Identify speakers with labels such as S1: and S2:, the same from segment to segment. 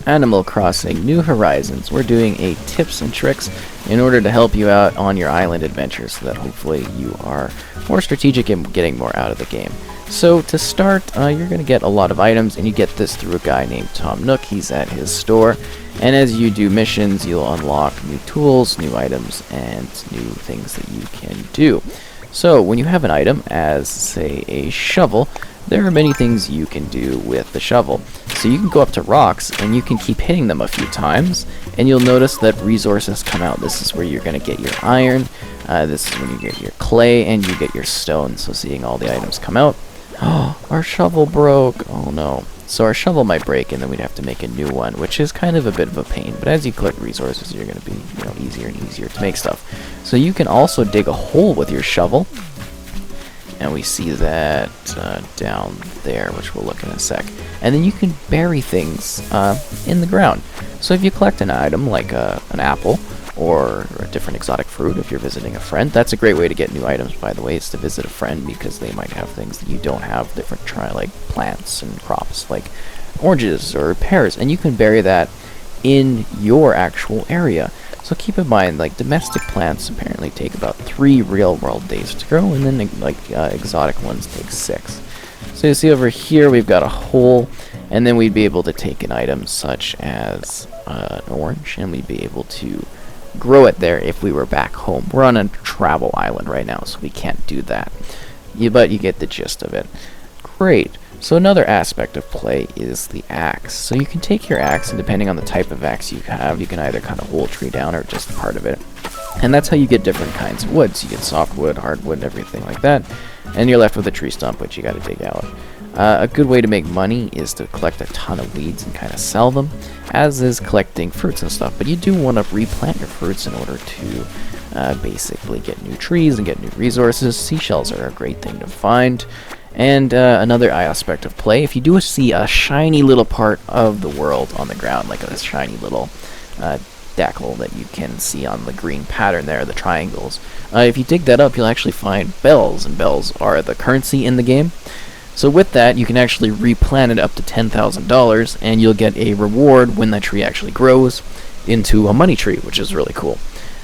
S1: Animal Crossing New Horizons. We're doing a tips and tricks in order to help you out on your island adventures so that hopefully you are more strategic in getting more out of the game. So to start, you're going to get a lot of items, and you get this through a guy named Tom Nook. He's at his store, and as you do missions, you'll unlock new tools, new items, and new things that you can do. So when you have an item, as say a shovel, there are many things you can do with the shovel. So you can go up to rocks, and you can keep hitting them a few times, and you'll notice that resources come out. This is where you're going to get your iron, this is when you get your clay, and you get your stone. So seeing all the items come out. Oh, our shovel broke. Oh no. So our shovel might break, and then we'd have to make a new one, which is kind of a bit of a pain. But as you collect resources, you're going to be, easier and easier to make stuff. So you can also dig a hole with your shovel, and we see that down there, which we'll look in a sec. And then you can bury things in the ground. So if you collect an item like an apple or a different exotic fruit, if you're visiting a friend, that's a great way to get new items, by the way, is to visit a friend, because they might have things that you don't have, different like plants and crops like oranges or pears, and you can bury that in your actual area. So keep in mind, like, domestic plants apparently take about 3 real-world days to grow, and then exotic ones take 6. So you see over here we've got a hole, and then we'd be able to take an item such as an orange, and we'd be able to grow it there if we were back home. We're on a travel island right now, so we can't do that. But you get the gist of it. Great. So another aspect of play is the axe. So you can take your axe, and depending on the type of axe you have, you can either cut a whole tree down or just part of it. And that's how you get different kinds of woods. You get softwood, hardwood, everything like that. And you're left with a tree stump, which you got to dig out. A good way to make money is to collect a ton of weeds and kind of sell them, as is collecting fruits and stuff. But you do want to replant your fruits in order to basically get new trees and get new resources. Seashells are a great thing to find. And another aspect of play, if you do see a shiny little part of the world on the ground, like a shiny little decal that you can see on the green pattern there, the triangles, if you dig that up, you'll actually find bells, and bells are the currency in the game. So with that, you can actually replant it up to $10,000, and you'll get a reward when that tree actually grows into a money tree, which is really cool.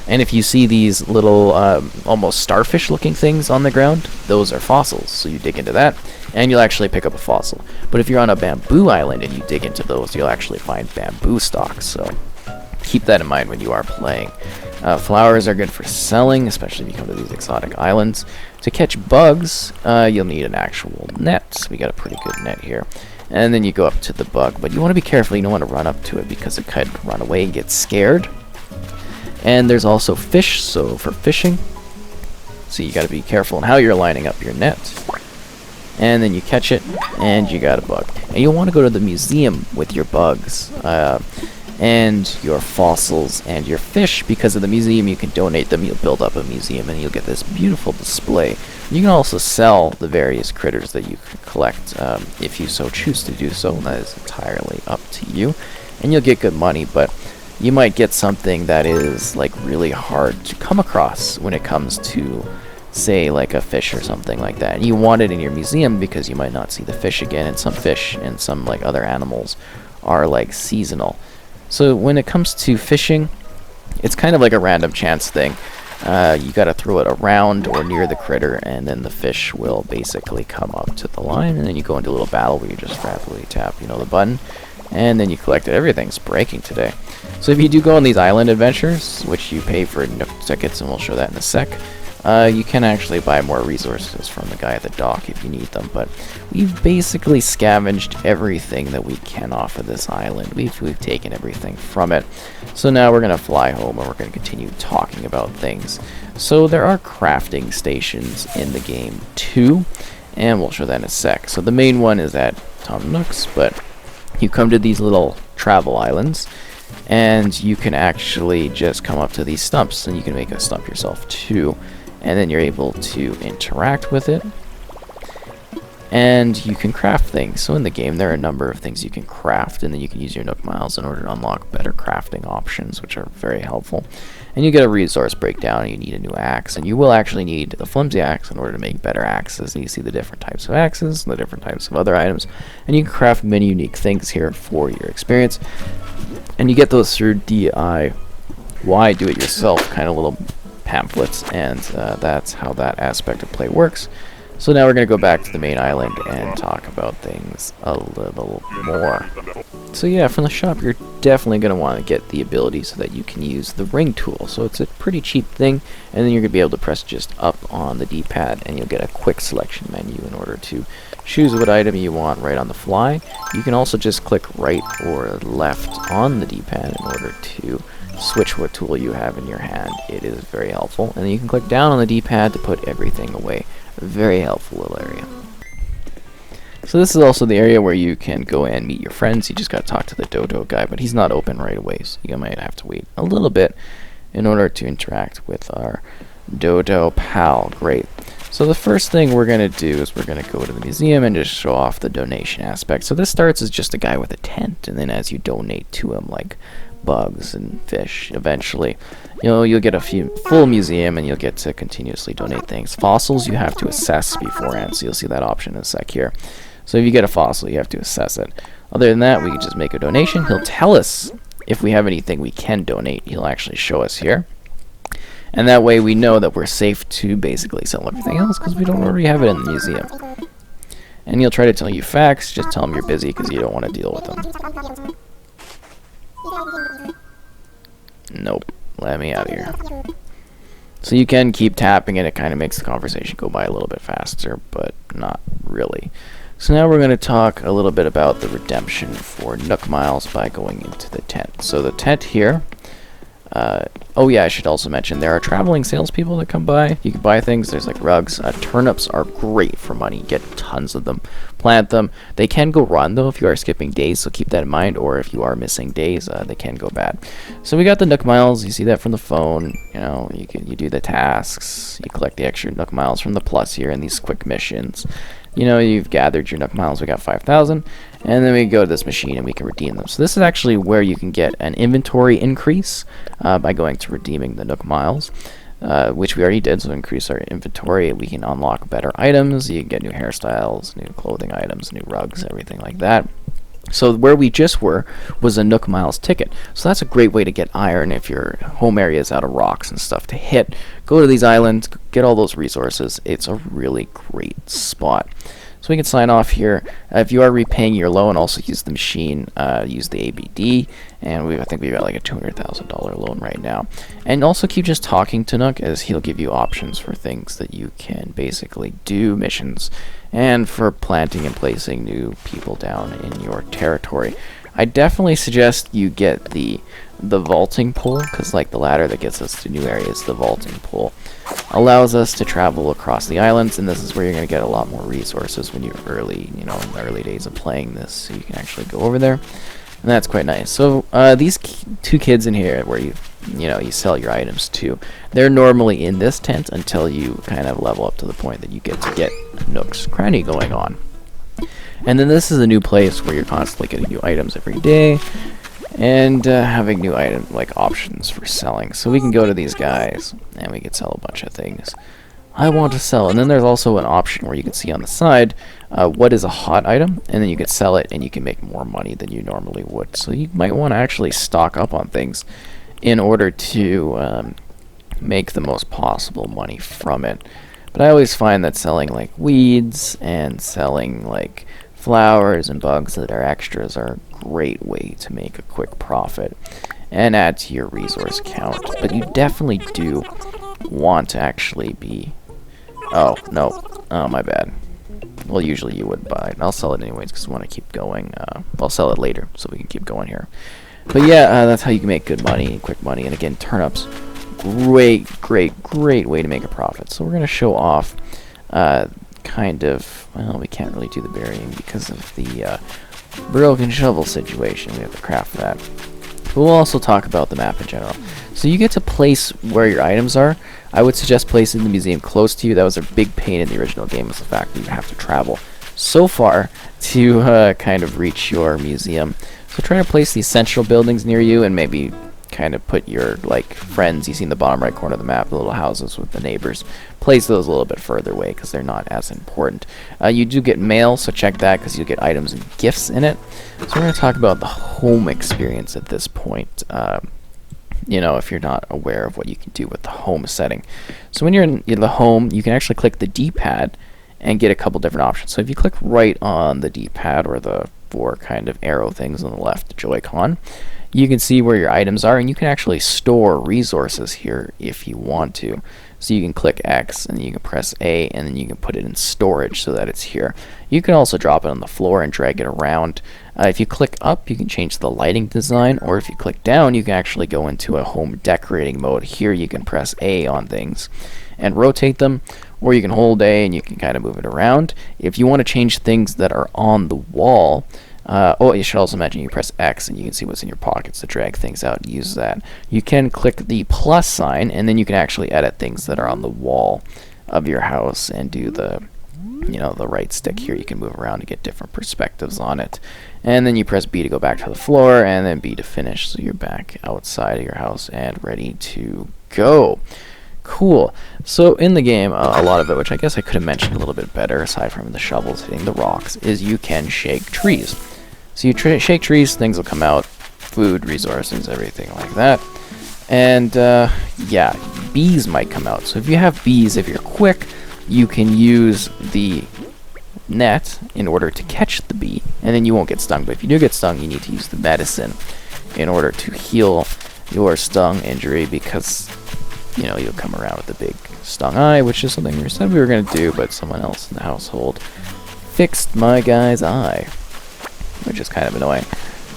S1: And if you see these little almost starfish looking things on the ground, those are fossils. So you dig into that, and you'll actually pick up a fossil. But if you're on a bamboo island and you dig into those, you'll actually find bamboo stalks. So keep that in mind when you are playing. Flowers are good for selling, especially if you come to these exotic islands. To catch bugs, you'll need an actual net. We got a pretty good net here. And then you go up to the bug, but you want to be careful. You don't want to run up to it because it could run away and get scared. And there's also fish, so for fishing, so you got to be careful in how you're lining up your net. And then you catch it, and you got a bug. And you'll want to go to the museum with your bugs, and your fossils, and your fish, because of the museum you can donate them. You'll build up a museum, and you'll get this beautiful display. You can also sell the various critters that you can collect, if you so choose to do so, and that is entirely up to you. And you'll get good money, but you might get something that is like really hard to come across when it comes to, say, like a fish or something like that. And you want it in your museum because you might not see the fish again, and some fish and some like other animals are like seasonal. So when it comes to fishing, it's kind of like a random chance thing. You got to throw it around or near the critter, and then the fish will basically come up to the line, and then you go into a little battle where you just rapidly tap, the button, and then you collect it. Everything's breaking today. So if you do go on these island adventures, which you pay for Nook tickets, and we'll show that in a sec, you can actually buy more resources from the guy at the dock if you need them. But we've basically scavenged everything that we can off of this island. We've taken everything from it. So now we're going to fly home, and we're going to continue talking about things. So there are crafting stations in the game too, and we'll show that in a sec. So the main one is at Tom Nook's, but you come to these little travel islands, and you can actually just come up to these stumps, and you can make a stump yourself too, and then you're able to interact with it, and you can craft things. So in the game there are a number of things you can craft, and then you can use your Nook Miles in order to unlock better crafting options, which are very helpful. And you get a resource breakdown, and you need a new axe, and you will actually need the flimsy axe in order to make better axes. And you see the different types of axes, the different types of other items, and you can craft many unique things here for your experience. And you get those through DIY, do it yourself kind of little pamphlets, and that's how that aspect of play works. So now we're going to go back to the main island and talk about things a little more. So yeah, from the shop you're definitely going to want to get the ability so that you can use the ring tool. So it's a pretty cheap thing, and then you're going to be able to press just up on the D-pad and you'll get a quick selection menu in order to choose what item you want right on the fly. You can also just click right or left on the D-pad in order to switch what tool you have in your hand. It is very helpful. And then you can click down on the D-pad to put everything away. Very helpful little area. So this is also the area where you can go and meet your friends. You just got to talk to the dodo guy, but he's not open right away, so you might have to wait a little bit in order to interact with our dodo pal. Great. So the first thing we're going to do is we're going to go to the museum and just show off the donation aspect. So this starts as just a guy with a tent, and then as you donate to him, like bugs and fish, eventually you'll get a full museum, and you'll get to continuously donate things. Fossils you have to assess beforehand, so you'll see that option in a sec here. So if you get a fossil, you have to assess it. Other than that, we can just make a donation. He'll tell us if we have anything we can donate. He'll actually show us here, and that way we know that we're safe to basically sell everything else because we don't already have it in the museum. And he'll try to tell you facts. Just tell him you're busy because you don't want to deal with them. Nope. Let me out of here. So you can keep tapping it. It kind of makes the conversation go by a little bit faster, but not really. So now we're going to talk a little bit about the redemption for Nook Miles by going into the tent. So the tent here, oh yeah, I should also mention there are traveling salespeople that come by. You can buy things. There's like rugs. Turnips are great for money. You get tons of them. Plant them. They can go rotten though if you are skipping days, so keep that in mind. Or if you are missing days, they can go bad. So we got the Nook Miles. You see that from the phone. You do the tasks. You collect the extra Nook Miles from the plus here in these quick missions. You've gathered your Nook Miles. We got 5,000. And then we go to this machine and we can redeem them. So this is actually where you can get an inventory increase by going to redeeming the Nook Miles, which we already did. So increase our inventory. We can unlock better items. You can get new hairstyles, new clothing items, new rugs, everything like that. So where we just were was a Nook Miles ticket. So that's a great way to get iron if your home area is out of rocks and stuff to hit. Go to these islands, get all those resources. It's a really great spot. So we can sign off here. If you are repaying your loan, also use the machine, use the ABD, and I think we've got like a $200,000 loan right now. And also keep just talking to Nook, as he'll give you options for things that you can basically do, missions, and for planting and placing new people down in your territory. I definitely suggest you get the vaulting pole, because like the ladder that gets us to new areas, the vaulting pole allows us to travel across the islands, and this is where you're going to get a lot more resources when you're early, in the early days of playing this, so you can actually go over there, and that's quite nice. So these two kids in here where you sell your items to, they're normally in this tent until you kind of level up to the point that you get to get Nook's Cranny going on. And then this is a new place where you're constantly getting new items every day, and having new item options for selling. So we can go to these guys and we can sell a bunch of things I want to sell. And then there's also an option where you can see on the side what is a hot item, and then you can sell it and you can make more money than you normally would. So you might want to actually stock up on things in order to make the most possible money from it. But I always find that selling weeds and selling flowers and bugs that are extras are a great way to make a quick profit and add to your resource count. But you definitely do want to actually be... Oh, no. Oh, my bad. Well, usually you would buy it. I'll sell it anyways because I want to keep going. I'll sell it later so we can keep going here. But yeah, that's how you can make good money, quick money. And again, turnips, great way to make a profit. So we're going to show off well, we can't really do the burying because of the broken shovel situation. We have to craft that. But we'll also talk about the map in general. So you get to place where your items are. I would suggest placing the museum close to you. That was a big pain in the original game, was the fact that you have to travel so far to kind of reach your museum. So try to place the essential buildings near you, and maybe kind of put your like friends you see in the bottom right corner of the map, the little houses with the neighbors, place those a little bit further away because they're not as important. You do get mail, so check that because you get items and gifts in it. So we're going to talk about the home experience at this point. You know, if you're not aware of what you can do with the home setting. So when you're in the home, you can actually click the D-pad and get a couple different options. So if you click right on the D-pad, or the four kind of arrow things on the left, the Joy-Con, you can see where your items are, and you can actually store resources here if you want to. So you can click X, and then you can press A, and then you can put it in storage so that it's here. You can also drop it on the floor and drag it around. If you click up, you can change the lighting design, or if you click down, you can actually go into a home decorating mode. Here you can press A on things and rotate them, or you can hold A and you can kind of move it around. If you want to change things that are on the wall, you should also mention you press X and you can see what's in your pockets to drag things out and use that. You can click the plus sign, and then you can actually edit things that are on the wall of your house and do the right stick here. You can move around to get different perspectives on it. And then you press B to go back to the floor, and then B to finish, so you're back outside of your house and ready to go. Cool. So in the game, a lot of it, which I guess I could have mentioned a little bit better, aside from the shovels hitting the rocks, is you can shake trees. So you shake trees, things will come out, food, resources, everything like that. And yeah, bees might come out. So if you have bees, if you're quick, you can use the net in order to catch the bee, and then you won't get stung. But if you do get stung, you need to use the medicine in order to heal your stung injury, because you'll come around with a big stung eye, which is something we said we were going to do, but someone else in the household fixed my guy's eye, which is kind of annoying.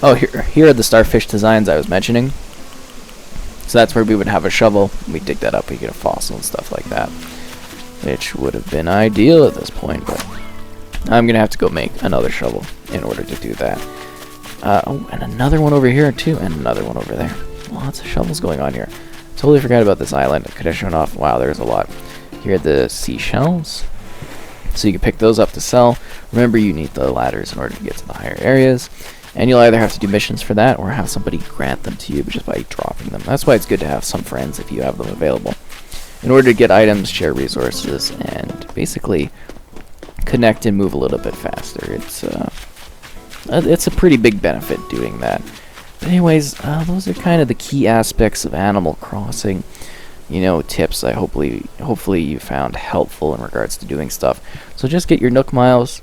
S1: Oh, here are the starfish designs I was mentioning. So that's where we would have a shovel. We dig that up, we get a fossil and stuff like that, which would have been ideal at this point, but I'm going to have to go make another shovel in order to do that. Oh, and another one over here too, and another one over there. Lots of shovels going on here. Totally forgot about this island. I could have shown off. Wow, there's a lot. Here are the seashells. So you can pick those up to sell. Remember, you need the ladders in order to get to the higher areas. And you'll either have to do missions for that, or have somebody grant them to you just by dropping them. That's why it's good to have some friends if you have them available, in order to get items, share resources, and basically connect and move a little bit faster. It's a pretty big benefit doing that. But anyways, those are kind of the key aspects of Animal Crossing. Tips I hopefully you found helpful in regards to doing stuff. So just get your Nook Miles,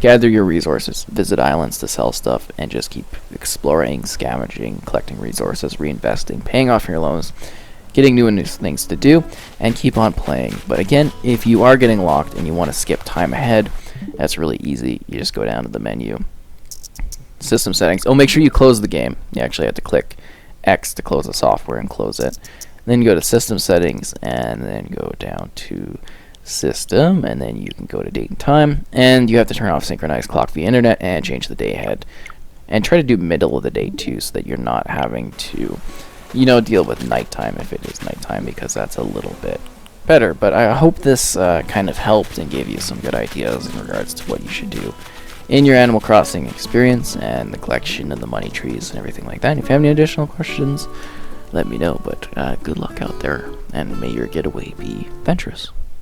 S1: gather your resources, visit islands to sell stuff, and just keep exploring, scavenging, collecting resources, reinvesting, paying off your loans, getting new things to do, and keep on playing. But again, if you are getting locked and you want to skip time ahead, that's really easy. You just go down to the menu, system settings. Oh, make sure you close the game. You actually have to click X to close the software and close it. Then go to system settings, and then go down to system, and then you can go to date and time, and you have to turn off synchronized clock via internet and change the day ahead, and try to do middle of the day too, so that you're not having to deal with nighttime if it is nighttime, because that's a little bit better. But I hope this kind of helped and gave you some good ideas in regards to what you should do in your Animal Crossing experience, and the collection and the money trees and everything like that. And if you have any additional questions, let me know. But good luck out there, and may your getaway be adventurous.